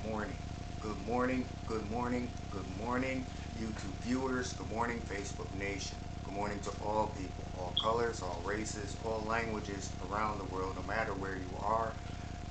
morning. Good morning, good morning, good morning, YouTube viewers. Good morning, Facebook Nation. Good morning to all people, all colors, all races, all languages around the world, no matter where you are.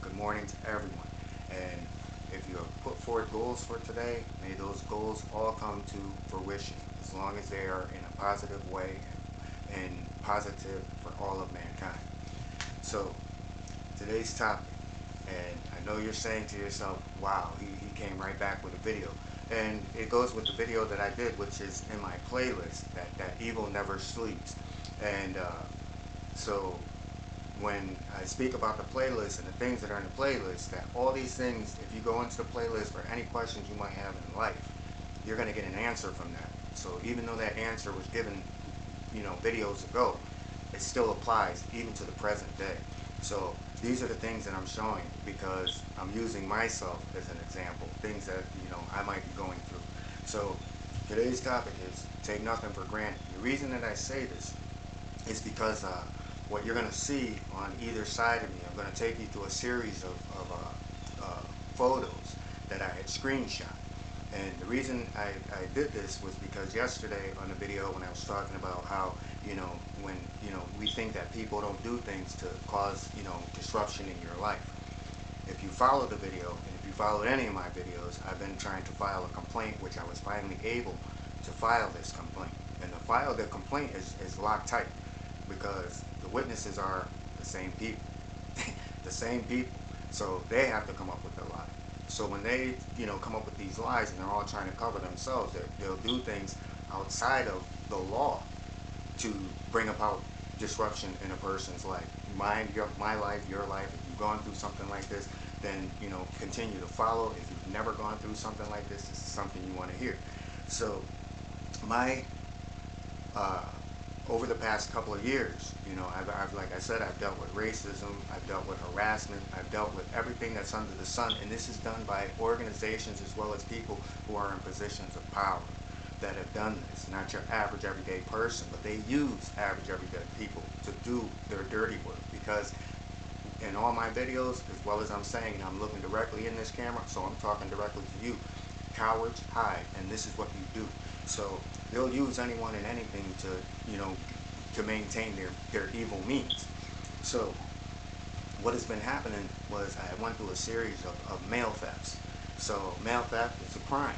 Good morning to everyone. And if you have put forward goals for today, may those goals all come to fruition, as long as they are in a positive way and positive for all of mankind. So, today's topic, and I know you're saying to yourself, wow, he came right back with a video. And it goes with the video that I did, which is in my playlist, that Evil Never Sleeps. And so when I speak about the playlist and the things that are in the playlist, that all these things, if you go into the playlist for any questions you might have in life, you're going to get an answer from that. So even though that answer was given, videos ago, it still applies even to the present day. So these are the things that I'm showing because I'm using myself as an example, things that, I might be going through. So today's topic is take nothing for granted. The reason that I say this is because what you're going to see on either side of me, I'm going to take you through a series of photos that I had screenshot. And the reason I did this was because yesterday on the video when I was talking about how, when, we think that people don't do things to cause, disruption in your life. If you follow the video, and if you followed any of my videos, I've been trying to file a complaint, which I was finally able to file this complaint. And the complaint is locked tight because the witnesses are the same people. The same people. So they have to come up with a lie. So when they, come up with these lies and they're all trying to cover themselves, they'll do things outside of the law to bring about disruption in a person's life. My life, your life. If you've gone through something like this, then, continue to follow. If you've never gone through something like this is something you want to hear. So my over the past couple of years, I've like I said, I've dealt with racism, I've dealt with harassment, I've dealt with everything that's under the sun, and this is done by organizations as well as people who are in positions of power that have done this. Not your average everyday person, but they use average everyday people to do their dirty work, because in all my videos, as well as I'm saying, and I'm looking directly in this camera, so I'm talking directly to you, cowards hide, and this is what you do. So they'll use anyone and anything to maintain their evil means. So what has been happening was I went through a series of mail thefts. So mail theft is a crime,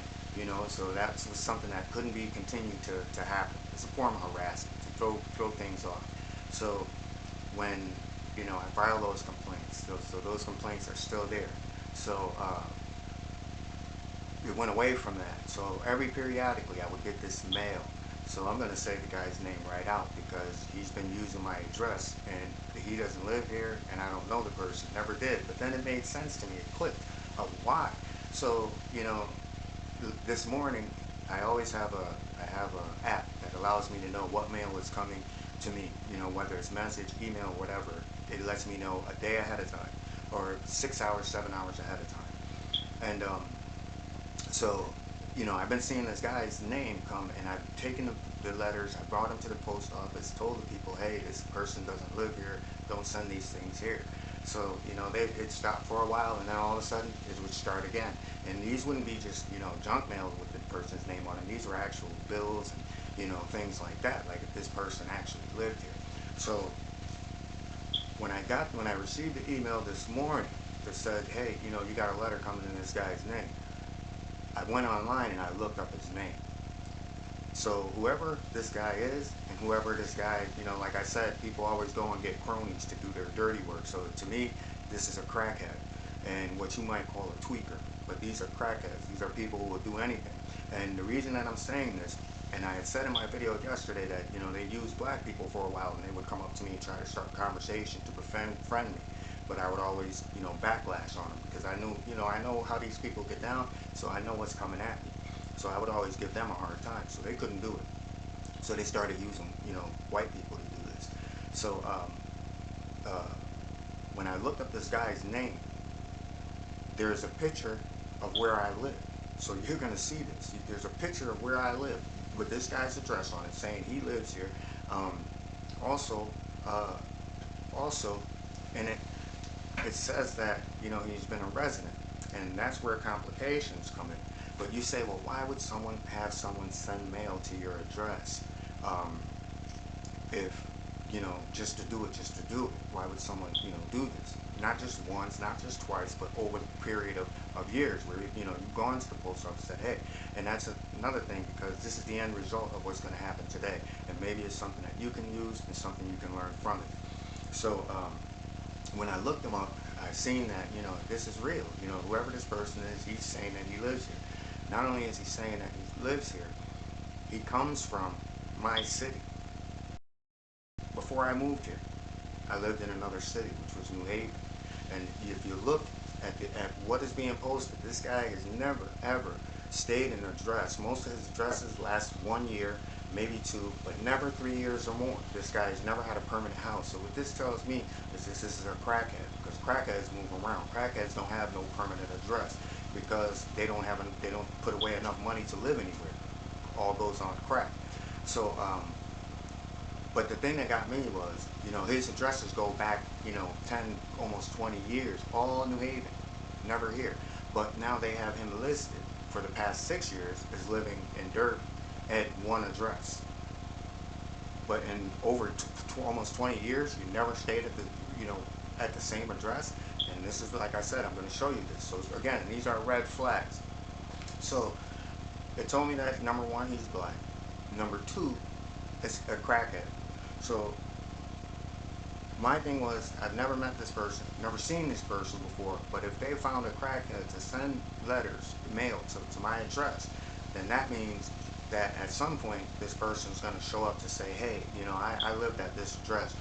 so that's something that couldn't be continued to happen. It's a form of harassment, to throw things off. So when, I file those complaints, so those complaints are still there. So it went away from that. So periodically I would get this mail. So I'm going to say the guy's name right out because he's been using my address and he doesn't live here and I don't know the person, never did. But then it made sense to me, it clicked of why. So, this morning I always have a app that allows me to know what mail is coming to me, whether it's message, email, whatever. It lets me know a day ahead of time or 6 hours, 7 hours ahead of time. And so, I've been seeing this guy's name come, and I've taken the letters, I brought them to the post office, told the people, hey, this person doesn't live here, don't send these things here. So, it stopped for a while, and then all of a sudden, it would start again. And these wouldn't be just, junk mail with the person's name on them. These were actual bills and, things like that, like if this person actually lived here. So, when I received the email this morning that said, hey, you got a letter coming in this guy's name, I went online and I looked up his name. So whoever this guy is, and whoever this guy, like I said, people always go and get cronies to do their dirty work. So to me, this is a crackhead, and what you might call a tweaker. But these are crackheads. These are people who will do anything. And the reason that I'm saying this, and I had said in my video yesterday that, they used black people for a while, and they would come up to me and try to start a conversation to befriend me. But I would always, backlash on them because I knew, I know how these people get down, so I know what's coming at me. So I would always give them a hard time, so they couldn't do it. So they started using, white people to do this. So when I looked up this guy's name, there's a picture of where I live. So you're going to see this. There's a picture of where I live with this guy's address on it, saying he lives here. Also, and it says that, he's been a resident. and that's where complications come in. But you say, well, why would someone have someone send mail to your address? If just to do it, just to do it. Why would someone do this? Not just once, not just twice, but over the period of years where you've gone to the post office and said, hey. And that's another thing, because this is the end result of what's going to happen today, and maybe it's something that you can use and something you can learn from it. So when I looked him up, I seen that this is real. Whoever this person is, he's saying that he lives here. Not only is he saying that he lives here, he comes from my city. Before I moved here, I lived in another city, which was New Haven. And if you look at what is being posted, this guy has never, ever stayed in an address. Most of his addresses last 1 year, maybe 2, but never 3 years or more. This guy has never had a permanent house. So what this tells me is this is a crackhead, because crackheads move around. Crackheads don't have no permanent address because they don't put away enough money to live anywhere. All goes on crack. So but the thing that got me was, his addresses go back, 10, almost 20 years, all New Haven, never here. But now they have him listed for the past 6 years as living in Derby at one address. But in over almost 20 years, you never stayed at the same address. And this is, like I said, I'm going to show you this. So again, these are red flags. So it told me that, number one, he's black. Number two, it's a crackhead. So my thing was, I've never met this person, never seen this person before, but if they found a crackhead to send letters, mail to my address, then that means that at some point this person's going to show up to say, hey, I lived at this address.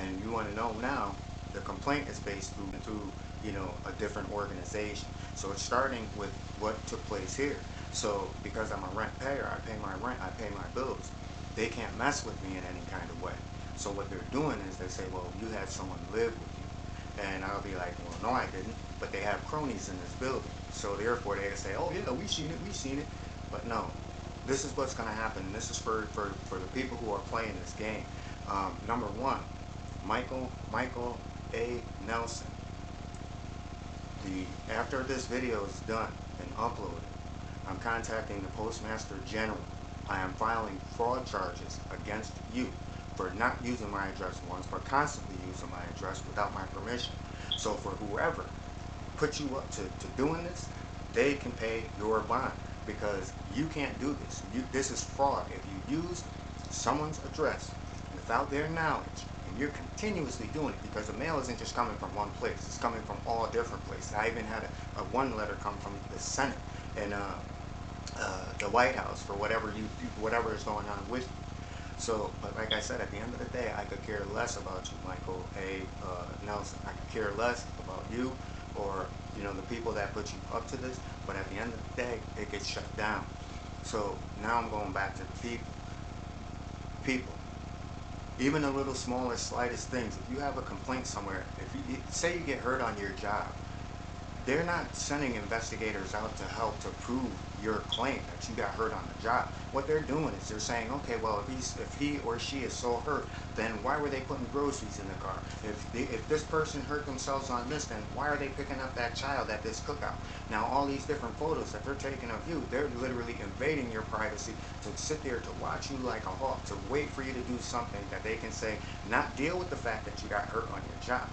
And you want to know now, the complaint is based through a different organization. So it's starting with what took place here. So because I'm a rent payer, I pay my rent, I pay my bills. They can't mess with me in any kind of way. So what they're doing is they say, well, you had someone live with you. And I'll be like, well, no, I didn't. But they have cronies in this building. So therefore they say, oh, yeah, we've seen it. But no, this is what's going to happen. This is for the people who are playing this game. Number one, Michael A. Nelson. After this video is done and uploaded, I'm contacting the Postmaster General. I am filing fraud charges against you for not using my address once, but constantly using my address without my permission. So for whoever put you up to doing this, they can pay your bond, because you can't do this. This is fraud. If you use someone's address without their knowledge, and you're continuously doing it, because the mail isn't just coming from one place, it's coming from all different places. I even had one letter come from the Senate and the White House for whatever is going on with you. So, but like I said, at the end of the day, I could care less about you, Michael A. Nelson. I could care less about you or the people that put you up to this. But at the end of the day, it gets shut down. So now I'm going back to the people. Even the little smallest, slightest things. If you have a complaint somewhere, if you say you get hurt on your job, they're not sending investigators out to help to prove your claim that you got hurt on the job. What they're doing is they're saying, okay, well, if he or she is so hurt, then why were they putting groceries in the car? If this person hurt themselves on this, then why are they picking up that child at this cookout? Now, all these different photos that they're taking of you, they're literally invading your privacy to sit there to watch you like a hawk, to wait for you to do something that they can say, not deal with the fact that you got hurt on your job.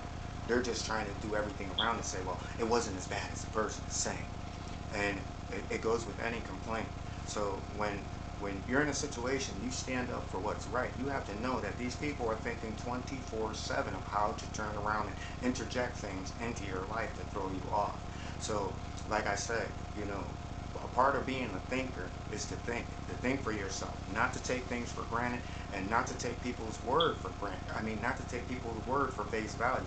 They're just trying to do everything around and say, well, it wasn't as bad as the person is saying. And it goes with any complaint. So when you're in a situation, you stand up for what's right. You have to know that these people are thinking 24/7 of how to turn around and interject things into your life to throw you off. So, like I said, a part of being a thinker is to think for yourself, not to take things for granted, and not to take people's word for granted. I mean, not to take people's word for face value.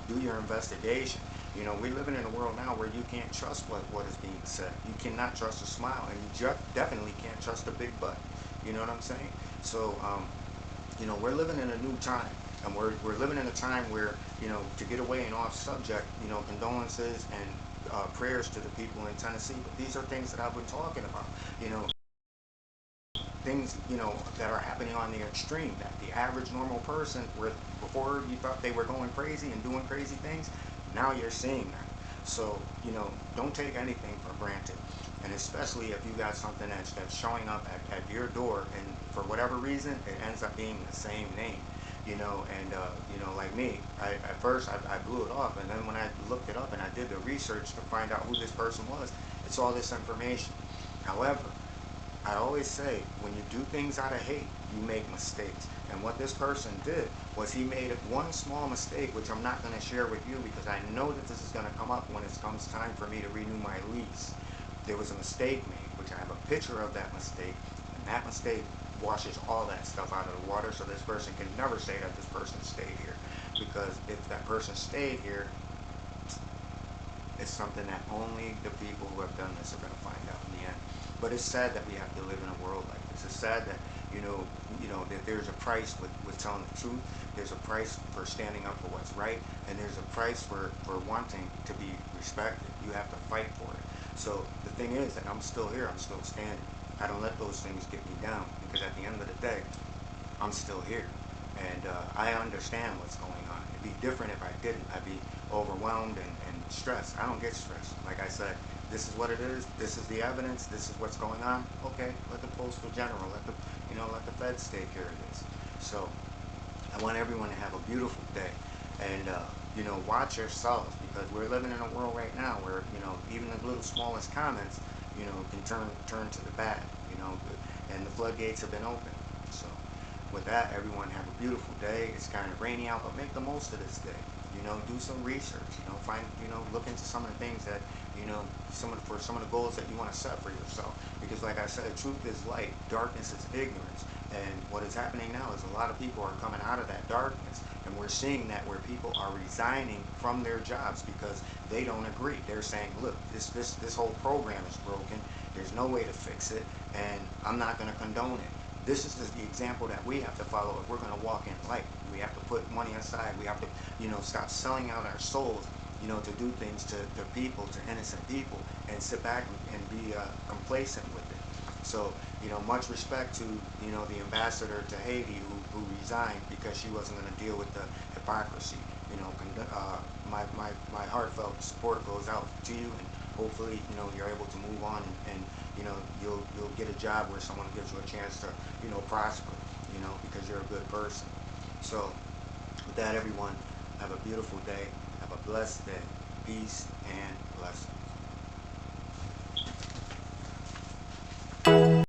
Do your investigation. We're living in a world now where you can't trust what is being said. You cannot trust a smile, and you definitely can't trust a big butt. You know what I'm saying? So, we're living in a new time, and we're living in a time where, to get away and off subject, condolences and prayers to the people in Tennessee. But these are things that I've been talking about. Things that are happening on the extreme, that the average normal person, before you thought they were going crazy and doing crazy things, now you're seeing that. So, don't take anything for granted. And especially if you got something that's showing up at your door, and for whatever reason, it ends up being the same name, and, like me, at first I blew it off, and then when I looked it up and I did the research to find out who this person was, it's all this information. However, I always say, when you do things out of hate, you make mistakes. And what this person did was he made one small mistake, which I'm not going to share with you because I know that this is going to come up when it comes time for me to renew my lease. There was a mistake made, which I have a picture of that mistake, and that mistake washes all that stuff out of the water, so this person can never say that this person stayed here. Because if that person stayed here, it's something that only the people who have done this are going to find out in the end. But it's sad that we have to live in a world like this. It's sad that that there's a price with telling the truth. There's a price for standing up for what's right, and there's a price for wanting to be respected. You have to fight for it. So the thing is that I'm still here. I'm still standing. I don't let those things get me down because at the end of the day, I'm still here. And I understand what's going on. It'd be different if I didn't. I'd be overwhelmed and stressed. I don't get stressed. Like I said, this is what it is. This is the evidence. This is what's going on. Okay, let the postal general, let the feds take care of this. So I want everyone to have a beautiful day, and watch yourselves, because we're living in a world right now where even the little smallest comments can turn to the bad. And the floodgates have been open. So with that, everyone have a beautiful day. It's kind of rainy out, but make the most of this day. Do some research. Find look into some of the things that for some of the goals that you want to set for yourself. Because like I said, truth is light, darkness is ignorance. And what is happening now is a lot of people are coming out of that darkness, and we're seeing that where people are resigning from their jobs because they don't agree. They're saying, look, this whole program is broken. There's no way to fix it, and I'm not going to condone it. This is the example that we have to follow if we're going to walk in light. We have to put money aside. We have to, stop selling out our souls, to do things to people, to innocent people, and sit back and be complacent with it. So, much respect to, the ambassador to Haiti who resigned because she wasn't going to deal with the hypocrisy. My heartfelt support goes out to you, and hopefully, you're able to move on, and you'll get a job where someone gives you a chance to, prosper, because you're a good person. So, with that, everyone, have a beautiful day. Have a blessed day. Peace and blessings.